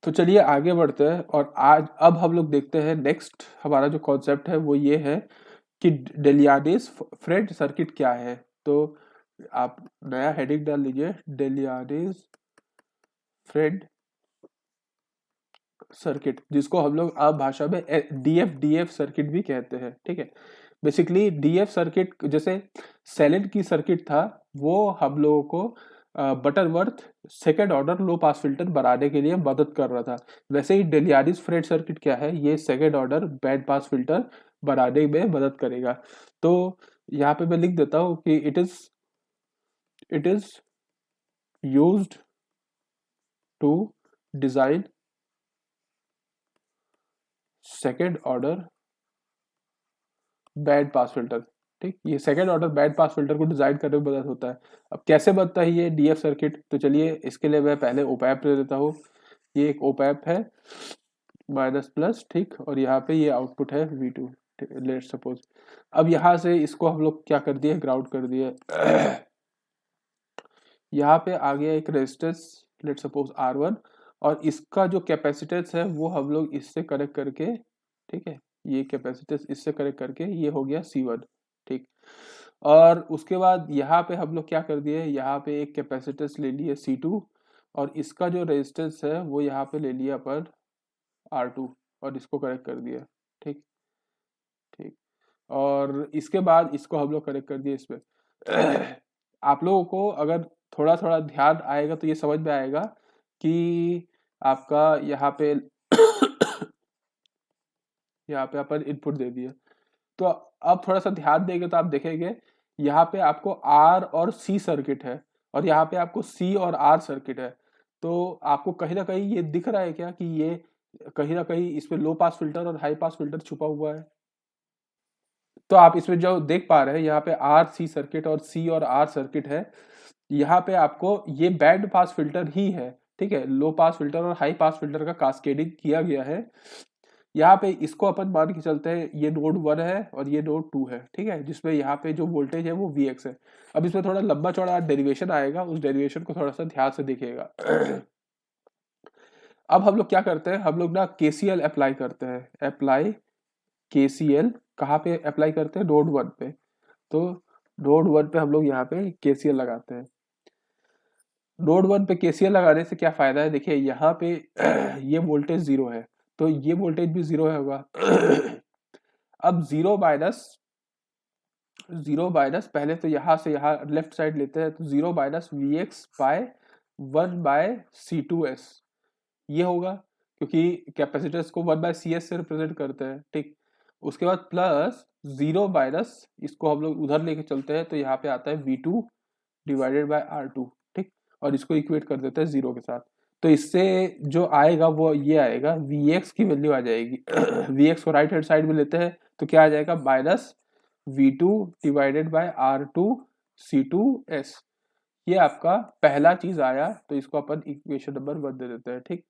तो चलिए आगे बढ़ते हैं और आज अब हम लोग देखते हैं नेक्स्ट हमारा जो कॉन्सेप्ट है वो ये है कि डेलियानिस फ्रेड सर्किट क्या है। तो आप नया हेडिंग डाल लीजिए, डेलियानिस फ्रेड सर्किट, जिसको हम लोग आम भाषा में डीएफ सर्किट भी कहते हैं। ठीक है, बेसिकली डीएफ सर्किट जैसे सेलेन की सर्किट था, वो हम लोगों को Butterworth second order low pass filter बनाने के लिए मदद कर रहा था। वैसे ही डेलियानिस फ्रेड सर्किट क्या है, ये second order band pass filter बनाने में मदद करेगा। तो यहाँ पे मैं लिख देता हूँ कि it is used to design second order band pass filter. ठीक, ये second order band pass filter को डिजाइन करने में मदद होता है। अब कैसे बनता है ये डीएफ सर्किट, तो चलिए इसके लिए मैं पहले ओपैप ले लेता हूँ। ये एक ओपैप है माइनस प्लस, ठीक, और यहाँ पे ये आउटपुट है V2 लेट सपोज। अब यहाँ से इसको हम लोग क्या कर दिए, ग्राउंड कर दिए। यहाँ पे आ गया एक रेजिस्टेंस लेट सपोज R1, और इसका जो कैपेसिटेंस है वो हम लोग इससे कनेक्ट करके, ठीक है, ये कैपेसिटेंस इससे कनेक्ट करके ये हो गया C1। ठीक, और उसके बाद यहाँ पे हम लोग क्या कर दिए, यहाँ पे एक कैपेसिटेंस ले लिए C2, और इसका जो रेजिस्टेंस है वो यहाँ पे ले लिया अपन R2, और इसको कनेक्ट कर दिया। ठीक, ठीक, और इसके बाद इसको हम लोग कनेक्ट कर दिए इसमें। आप लोगों को अगर थोड़ा थोड़ा ध्यान आएगा तो ये समझ में आएगा कि आपका यहाँ पे यहाँ पे अपन इनपुट दे दिए। तो अब थोड़ा सा ध्यान देंगे तो आप देखेंगे यहाँ पे आपको आर और सी सर्किट है, और यहाँ पे आपको सी और आर सर्किट है। तो आपको कहीं ना कहीं ये दिख रहा है क्या कि ये कहीं ना कहीं इसमें लो पास फिल्टर और हाई पास फिल्टर छुपा हुआ है। तो आप इसमें जो देख पा रहे हैं यहाँ पे आर सी सर्किट और सी और आर सर्किट है। यहाँ पे आपको ये बैंड पास फिल्टर ही है, ठीक है, लो पास फिल्टर और हाई पास फिल्टर का कास्केडिंग किया गया है। यहाँ पे इसको अपन मान के चलते हैं ये नोड 1 है और ये नोड 2 है, ठीक है, जिसमें यहाँ पे जो वोल्टेज है वो Vx है। अब इसमें थोड़ा लंबा चौड़ा डेरिवेशन आएगा, उस डेरिवेशन को थोड़ा सा ध्यान से देखिएगा। अब हम लोग क्या करते हैं, हम लोग ना KCL अप्लाई करते हैं। अप्लाई KCL कहाँ पे अप्लाई करते हैं, नोड 1 पे। तो नोड 1 पे हम लोग यहाँ पे KCL लगाते हैं। नोड 1 पे KCL लगाने से क्या फायदा है, देखिए यहाँ पे ये वोल्टेज 0 है, तो ये वोल्टेज भी 0 है होगा। अब जीरो माइनस पहले तो यहाँ से यहाँ लेफ्ट साइड लेते हैं, तो 0 minus Vx bye 1 by C2s ये होगा, क्योंकि कैपेसिटर्स को 1 बाय CS से रिप्रेजेंट करते हैं। ठीक, उसके बाद प्लस 0 माइनस, इसको हम लोग उधर लेके चलते हैं तो यहाँ पे आता है V2 डिवाइडेड बाय R2। ठीक, और इसको इक्वेट कर देते हैं 0 के साथ। तो इससे जो आएगा वो ये आएगा, Vx की वैल्यू आ जाएगी। Vx को राइट हैंड साइड में लेते हैं तो क्या आ जाएगा, minus V2 divided by R2 C2s। ये आपका पहला चीज आया, तो इसको अपन इक्वेशन नंबर 1 दे देते हैं। ठीक,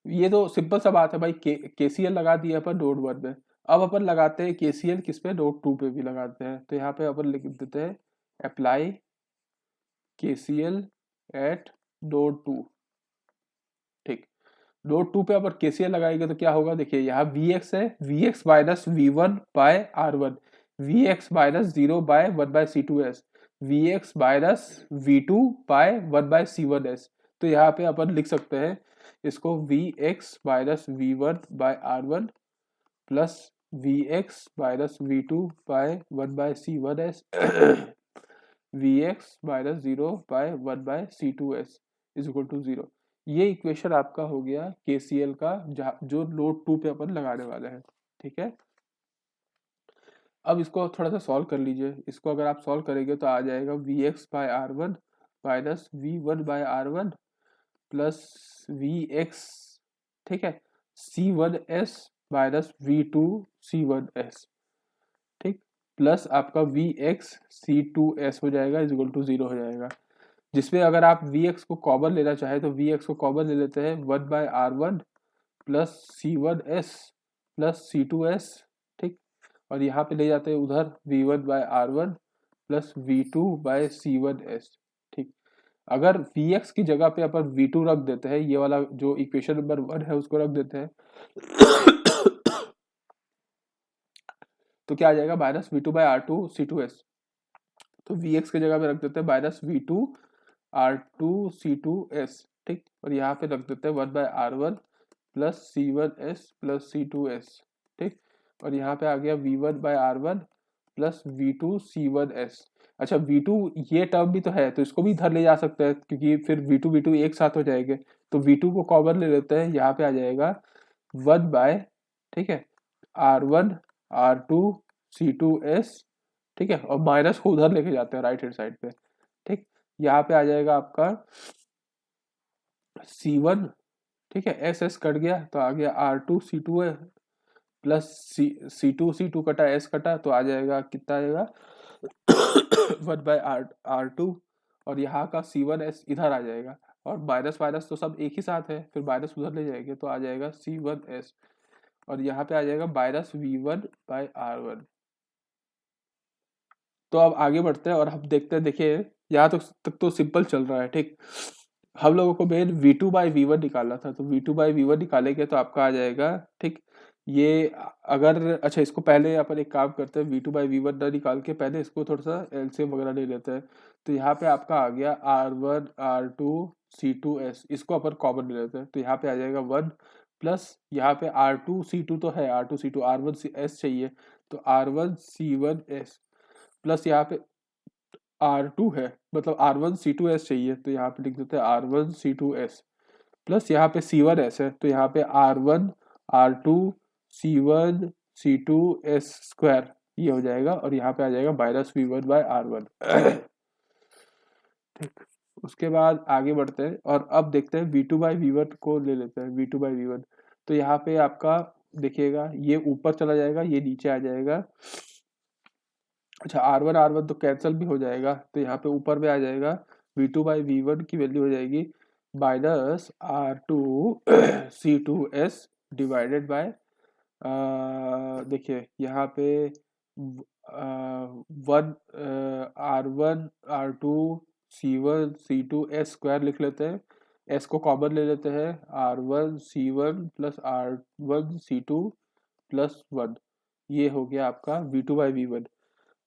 ये तो सिंपल सा बात है भाई, KCL लगा दिया अपन नोड 1 में। अब अपन लगाते हैं KCL किस पे, नोड 2 पे भी लगाते हैं। तो यहाँ पे अपन लिख देते हैं अप्लाई KCL एट नोड 2। ठीक, नोड 2 पे अपन KCL लगाएंगे तो क्या होगा, देखिए यहाँ Vx है, Vx minus V1 by R1, Vx minus 0 by 1 by C2s, Vx minus V2 by 1 by C1s। तो यहाँ पे अपन लिख सकते हैं इसको Vx minus V1 by R1 plus Vx minus V2 by 1 by C1s Vx minus 0 by 1 by C2s is equal to 0। ये equation आपका हो गया KCL का, जो नोड 2 पे अपन लगाने वाले हैं। ठीक है, अब इसको थोड़ा सा सॉल्व कर लीजिए। इसको अगर आप सॉल्व करेंगे तो आ जाएगा Vx by R1 minus V1 by R1 plus Vx, ठीक है, C1s माइनस V2 C1s, ठीक, प्लस आपका Vx C2s हो जाएगा इज इक्वल टू 0 हो जाएगा। जिसमें अगर आप Vx को कॉमन लेना चाहे तो Vx को कॉमन ले लेते हैं 1 bye R1 plus C1s plus C2s। ठीक, और यहाँ पे ले जाते हैं उधर V1 by R1 plus V2 bye C1s। ठीक, अगर Vx की जगह पे अपन V2 रख देते हैं, ये वाला जो इक्वेशन नंबर 1 है उसको रख देते हैं तो क्या आ जाएगा, minus V two by R two C two S. तो Vx की जगह पे रख देते हैं माइनस V2 R2 C2S, ठीक। और यहाँ पे रख देते हैं 1/R1 plus C1S plus C2S, ठीक। और यहाँ पे आ गया V1/R1 प्लस V2 C1S। अच्छा, V2 ये टर्म भी तो है, तो इसको भी इधर ले जा सकते हैं, क्योंकि फिर V2 एक साथ हो जाएंगे। तो V2 को कॉमन ले लेते हैं, यहाँ पे आ जाएगा 1/, ठीक है, R1 R2 C2S, ठीक है। और माइनस को उधर लेके जाते हैं राइट हैंड साइड पे, ठीक। यहाँ पे आ जाएगा आपका C1, ठीक है, एस एस कट गया तो आ गया R2 C2 है प्लस C2 कटा S कटा, तो आ जाएगा कितना आएगा 1/R2। और यहाँ का C1S इधर आ जाएगा, और माइनस माइनस तो सब एक ही साथ है, फिर माइनस उधर ले जाएंगे तो आ जाएगा C1S। और यहाँ पे आ जाएगा माइनस V1/R1। तो अब आगे बढ़ते हैं और हम देखते हैं, देखिए यहाँ तक तो सिंपल चल रहा है, ठीक। हम लोगों को मेन V2/V1 निकालना था, तो V2/V1 निकालेंगे तो आपका आ जाएगा, ठीक। ये अगर, अच्छा इसको पहले अपन एक काम करते हैं, V2/V1 ना निकाल के पहले इसको थोड़ा सा एलसीएम वगैरह ले लेते हैं। तो यहाँ पे आपका आ गया R1 R2 C2S, इसको अपन कॉमन ले लेते हैं, तो यहाँ पे आ जाएगा 1 प्लस यहाँ पे R2 C2 तो है, R2 C2 R1S चाहिए, तो R1 C1S प्लस यहाँ पे R2 है, मतलब R1 C2S चाहिए, तो यहाँ पे लिख देते हैं R1 C2S प्लस यहाँ पे C1S है, तो यहाँ पे R1 R2 C1 C2S square, ये हो जाएगा। और यहाँ पे आ जाएगा माइनस V1/R1 ठीक। उसके बाद आगे बढ़ते हैं और अब देखते हैं V2/V1 को ले लेते हैं, V2/V1। तो यहाँ पे आपका देखिएगा, ये ऊपर चला जाएगा, ये नीचे आ जाएगा। अच्छा, R1 तो कैंसिल भी हो जाएगा, तो यहाँ पे ऊपर में आ जाएगा V2/V1 की वैल्यू हो जाएगी minus R2 C2S divided by, देखिए यहाँ पे 1 R1 R2 C1 C2S square लिख लेते हैं, S को कॉमन ले लेते हैं, R1 C1 plus R1 C2 plus 1, ये हो गया आपका V2/V1।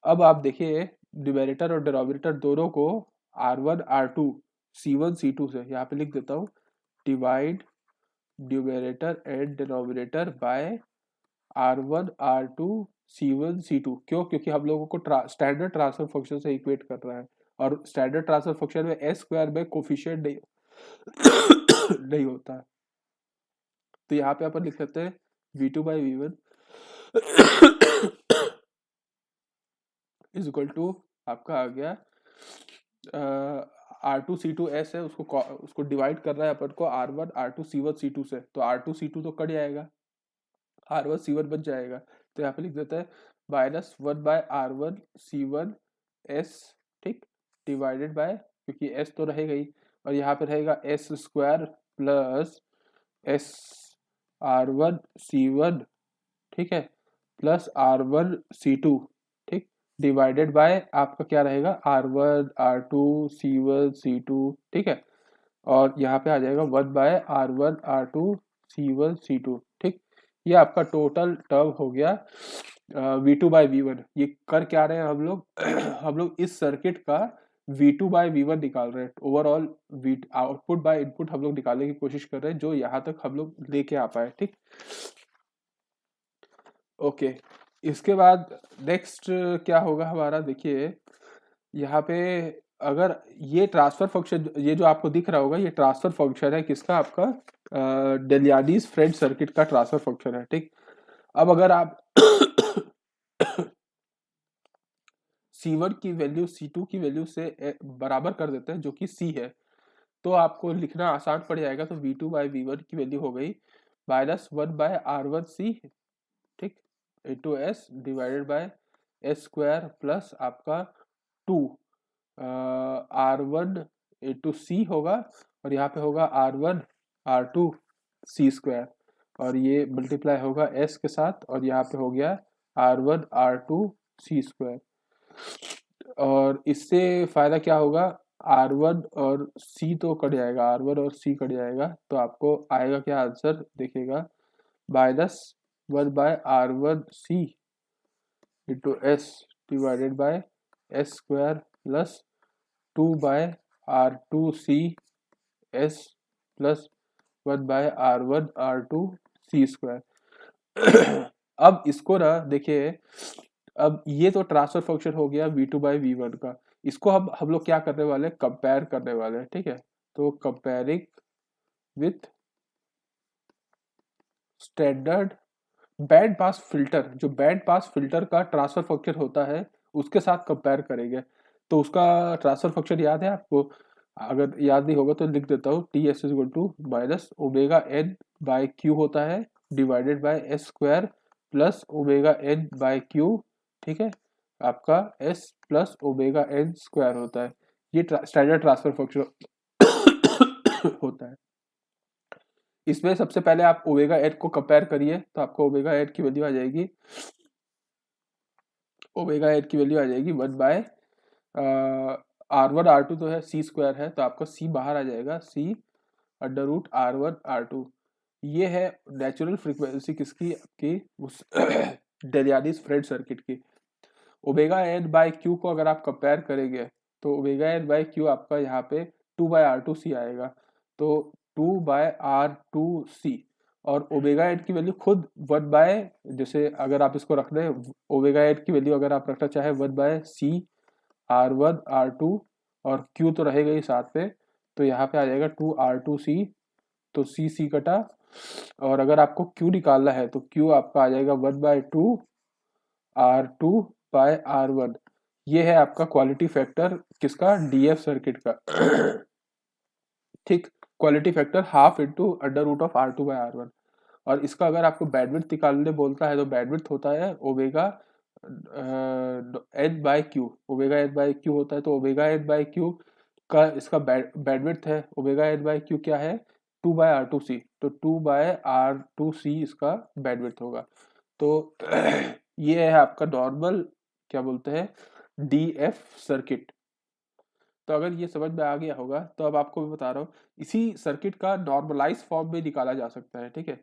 अब आप देखिए न्यूमैरेटर और डिनोमिनेटर दोनों को R1 R2 C1 C2 से यहाँ पे लिख देता हूँ, divide numerator and denominator by R1 R2 C1 C2। क्यों? क्योंकि हम लोगों को स्टैंडर्ड ट्रांसफर फंक्शन से इक्वेट कर रहा है, और स्टैंडर्ड ट्रांसफर फंक्शन में एस स्क्वायर में कोफिशिएंट नहीं नहीं होता है। तो यहाँ पे अपन लिख सकते हैं V2/V1 इज इक्वल टू, आपका आ गया R2 C2S है, उसको डिवाइड कर रहा है अपन को R1 R2 C1 C2 से, तो R2 C2 तो कट जाएगा, R1 C1 बच जाएगा। तो यहाँ पे लिख देता है माइनस 1/R1 C1S, ठीक, डिवाइडेड बाय, क्योंकि S तो रहेगा ही, और यहाँ पे रहेगा S square plus S R1 C1, ठीक है, प्लस R1 C2, ठीक, डिवाइडेड बाय आपका क्या रहेगा R1 R2 C1 C2, ठीक है। और यहाँ पे आ जाएगा 1/R1 R2 C1 C2, ठीक। ये आपका टोटल टर्म हो गया V2/V1। ये कर क्या रहे हैं हम लोग हम लोग इस सर्किट का V2/V1 निकाल रहे हैं, ओवरऑल आउटपुट बाय इनपुट हम लोग निकालने की कोशिश कर रहे हैं, जो यहाँ तक हम लोग लेके आ पाए, ठीक। ओके, इसके बाद नेक्स्ट क्या होगा हमारा, देखिए यहाँ पे अगर ये ट्रांसफर फंक्शन, ये जो आपको दिख रहा होगा, ये ट्रांसफर फंक्शन है किसका, आपका डेलियानीज फ्रेंड सर्किट का ट्रांसफर फंक्शन है, ठीक। अब अगर आप C1 की वैल्यू C2 की वैल्यू से बराबर कर देते हैं, जो कि C है, तो आपको लिखना आसान पड़ जाएगा। तो V2/V1 की वैल्यू हो गई माइनस 1/R1C, ठीक, into S divided by S square plus आपका 2 R1 इंटू C होगा, और यहाँ पे होगा R1 R2 C स्क्वायर, और ये मल्टीप्लाई होगा S के साथ, और यहाँ पे हो गया R1 R2 C स्क्वायर। और इससे फायदा क्या होगा, R1 और C तो कट जाएगा, R1 और C कट जाएगा, तो आपको आएगा क्या आंसर देखिएगा, -1/R1C into S divided by S square plus 2/R2C S plus 1/R1R2C square. अब इसको ना देखिए, अब ये तो ट्रांसफर फंक्शन हो गया V2/V1 का, इसको हम लोग क्या करने वाले हैं, कंपेयर करने वाले हैं, ठीक है। तो comparing with standard band pass filter, जो बैंड पास फिल्टर का ट्रांसफर फंक्शन होता है उसके साथ कंपेयर करेंगे। तो उसका ट्रांसफर फंक्शन याद है आपको? अगर याद नहीं होगा तो लिख देता हूँ, T S equal to minus omega N by Q होता है divided by S square plus omega N by Q, ठीक है, आपका S plus omega N square होता है। ये स्टैंडर्ड ट्रांसफर फंक्शन होता है। इसमें सबसे पहले आप ओमेगा एन को कंपेयर करिए, तो आपको ओमेगा एन की वैल्यू आ जाएगी, ओमेगा एन की वैल्यू आ जाएगी 1/R1 R2 तो है, C स्क्वायर है, तो आपका C बाहर आ जाएगा, C √R1 R2। ये है नेचुरल फ्रीक्वेंसी किसकी, आपकी उस डेलियानीज फ्रेड सर्किट की। ओमेगा एन बाय क्यू को अगर आप कंपेयर करेंगे तो ओमेगा एन बाय क्यू आपका यहाँ पे 2/R2C आएगा, तो 2/R2C, और ओमेगा एन की वैल्यू खुद 1 जैसे अगर आप इसको रख दें, ओमेगा एन की वैल्यू अगर आप रखना चाहे 1/C R1 R2, और Q तो रहेगा ही साथ में, तो यहाँ पे आ जाएगा 2R2C, तो C कटा, और अगर आपको Q निकालना है तो Q आपका आ जाएगा 1/2R2/R1। ये है आपका क्वालिटी फैक्टर किसका, DF सर्किट का। ठीक, quality factor half into √R2/R1। और इसका अगर आपको बैंडविड्थ निकालने बोलता है तो बैंडविड्थ होता है omega N by Q, omega N by Q होता है, तो ओमेगा एन बाय क्यू का इसका बैंडविड्थ है, ओमेगा एन बाय क्यू क्या है, 2/R2C, तो 2/R2C इसका बैंडविड्थ होगा। तो ये है आपका नॉर्मल, क्या बोलते हैं, DF सर्किट। तो अगर ये समझ में आ गया होगा तो अब आपको मैं बता रहा हूँ, इसी सर्किट का नॉर्मलाइज फॉर्म में निकाला जा सकता है, ठीक है।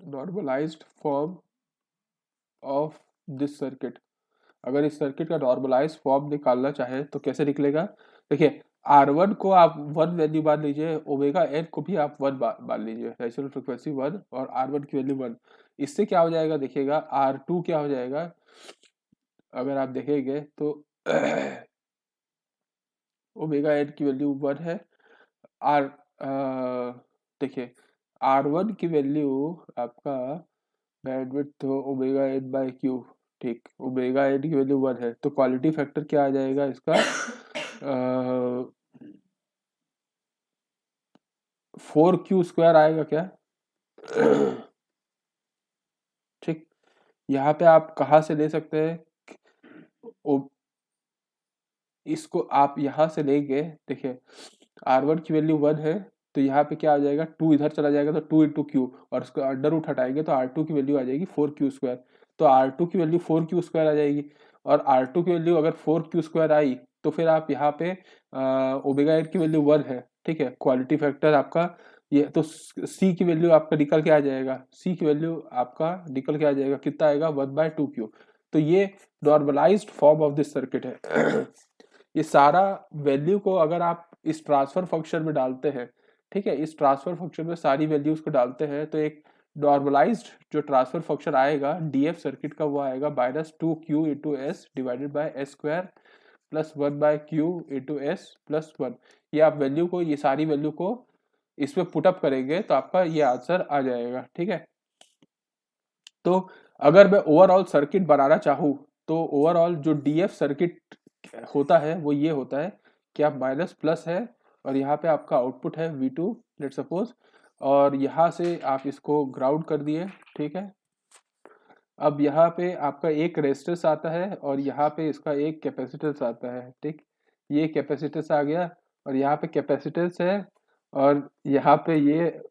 Normalised form of this circuit, अगर इस सर्किट का नॉर्मलाइज फॉर्म निकालना चाहे तो कैसे निकलेगा, देखिए R1 को आप 1 वैल्यू मान लीजिए, ओमेगा एन को भी आप 1 मान लीजिए, नेचुरल फ्रीक्वेंसी 1 और R1 की वैल्यू 1। इससे क्या हो जाएगा देखिएगा, R2 क्या हो जाएगा, अगर आप देखेंगे तो ओमेगा एन की वैल्यू 1 है, आर देखिए R1 की वैल्यू आपका bandwidth omega N by Q, ठीक, ओमेगा एन की वैल्यू 1 है, तो क्वालिटी फैक्टर क्या आ जाएगा इसका, 4Q² आएगा क्या। ठीक, यहाँ पे आप कहाँ से ले सकते हैं, इसको आप यहाँ से लेंगे, देखिए R1 की वैल्यू 1 है, तो यहाँ पे क्या आ जाएगा, 2 इधर चला जाएगा तो 2 इंटू क्यू, और उसको अंडर रूट हटाएंगे तो R2 की वैल्यू आ जाएगी 4Q², तो R2 की वैल्यू 4Q² आ जाएगी, और R2 की वैल्यू अगर 4Q² आई तो फिर आप यहाँ पे ओमेगा एन की वैल्यू 1 है, ठीक है, क्वालिटी फैक्टर आपका ये, तो C की वैल्यू आपका निकल के आ जाएगा, C की वैल्यू आपका निकल के आ जाएगा, कितना आएगा, 1/2Q। तो ये normalised form of this circuit है। ये सारा वैल्यू को अगर आप इस ट्रांसफर फंक्शन में डालते हैं, ठीक है, इस ट्रांसफर फंक्शन में सारी वैल्यूज को डालते हैं, तो एक नॉर्मलाइज्ड जो ट्रांसफर फंक्शन आएगा DF सर्किट का, वो आएगा -2Q into S divided by S square plus 1/Q into S plus 1। ये आप वैल्यू को, ये सारी वैल्यू को इसमें पुटअप करेंगे तो आपका ये आंसर आ जाएगा, ठीक है। तो अगर मैं ओवरऑल सर्किट बनाना चाहूँ तो ओवरऑल जो DF सर्किट होता है वो ये होता है कि आप माइनस प्लस है, और यहाँ पे आपका आउटपुट है V2 लेट सपोज, और यहाँ से आप इसको ग्राउंड कर दिए, ठीक है। अब यहाँ पे आपका एक रेजिस्टेंस आता है और यहाँ पे इसका एक कैपेसिटेंस आता है, ठीक, ये कैपेसिटेंस आ गया, और यहाँ पे कैपेसिटेंस है, और यहाँ पे ये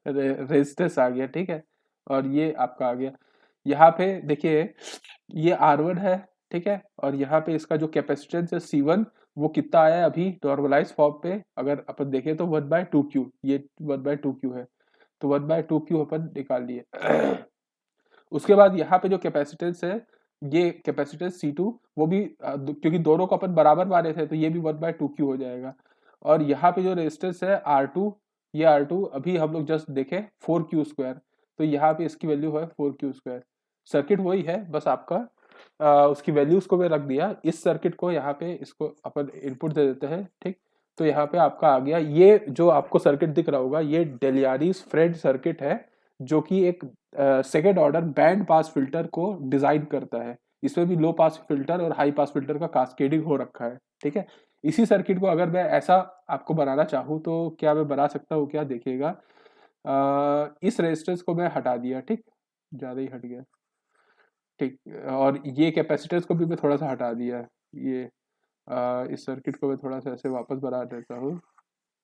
रेजिस्टेंस आ गया, ठीक है, और ये आपका आ गया। यहाँ पे देखिए ये R1 है, ठीक है, और यहाँ पे इसका जो कैपेसिटेंस है C1, वो कितना आया है अभी नॉर्मलाइज फॉर्म पे, अगर अपन देखें तो 1/2Q, ये 1/2Q है, तो 1/2Q अपन निकाल लिए। उसके बाद यहाँ पे जो कैपेसिटेंस है, ये कैपेसिटेंस C2, वो भी क्योंकि दोनों को अपन बराबर माने थे तो ये भी 1/2Q हो जाएगा। और यहाँ पे जो रेजिस्टेंस है R2, ये R2 अभी हम लोग जस्ट देखें 4Q², तो यहाँ पे इसकी वैल्यू है 4Q²। सर्किट वही है, बस आपका उसकी वैल्यूज को मैं रख दिया। इस सर्किट को यहाँ पे इसको अपन इनपुट दे देते हैं, ठीक। तो यहाँ पे आपका आ गया, ये जो आपको सर्किट दिख रहा होगा ये डेलियारीज फ्रेड सर्किट है, जो कि एक second order band pass filter को डिजाइन करता है। इसमें भी लो पास फिल्टर और हाई पास फिल्टर का कास्केडिंग हो रखा है, ठीक है। इसी सर्किट को अगर मैं ऐसा आपको बनाना चाहूँ तो क्या मैं बना सकता हूँ, क्या देखिएगा, इस रेजिस्टेंस को मैं हटा दिया, ठीक, ज्यादा ही हट गया, ठीक। और ये कैपेसिटेंस को भी मैं थोड़ा सा हटा दिया, ये इस सर्किट को मैं थोड़ा सा ऐसे वापस बना देता हूँ,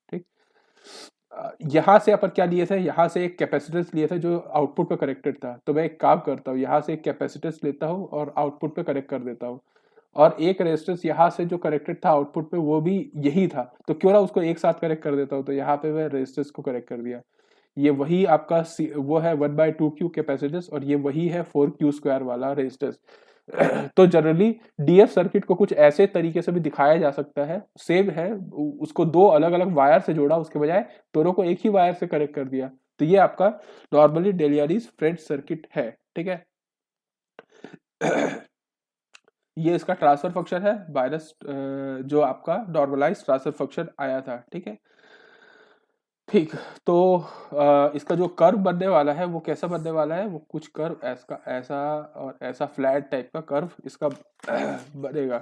ठीक। यहाँ से अपन क्या लिए थे, यहाँ से एक कैपेसिटेंस लिए थे जो आउटपुट पे कनेक्टेड था, तो मैं एक काम करता हूँ, यहाँ से एक कैपेसिटेंस लेता हूँ और आउटपुट पे कनेक्ट कर देता हूँ, और एक रेजिस्टेंस यहाँ से जो कनेक्टेड था आउटपुट पे वो भी यही था, तो क्यों ना उसको एक साथ कनेक्ट कर देता हूँ, तो यहाँ पे मैं रेजिस्टेंस को कनेक्ट कर दिया। ये वही आपका वो है 1/2Q कैपेसिटेंस, और ये वही है 4Q² वाला रेजिस्टेंस। तो जनरली डीएफ सर्किट को कुछ ऐसे तरीके से भी दिखाया जा सकता है, सेम है, उसको दो अलग अलग वायर से जोड़ा उसके बजाय दोनों को एक ही वायर से कनेक्ट कर दिया, तो ये आपका नॉर्मली डेलियारीज फ्रेड सर्किट है, ठीक है। ये इसका ट्रांसफर फंक्शन है माइनस जो आपका नॉर्मलाइज ट्रांसफर फंक्शन आया था, ठीक है। ठीक, तो इसका जो कर्व बनने वाला है वो कैसा बनने वाला है, वो कुछ कर्व ऐसा ऐसा और ऐसा फ्लैट टाइप का कर्व इसका बनेगा।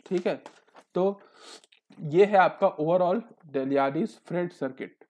ठीक है, तो ये है आपका ओवरऑल डेलियानीज फ्रेड सर्किट।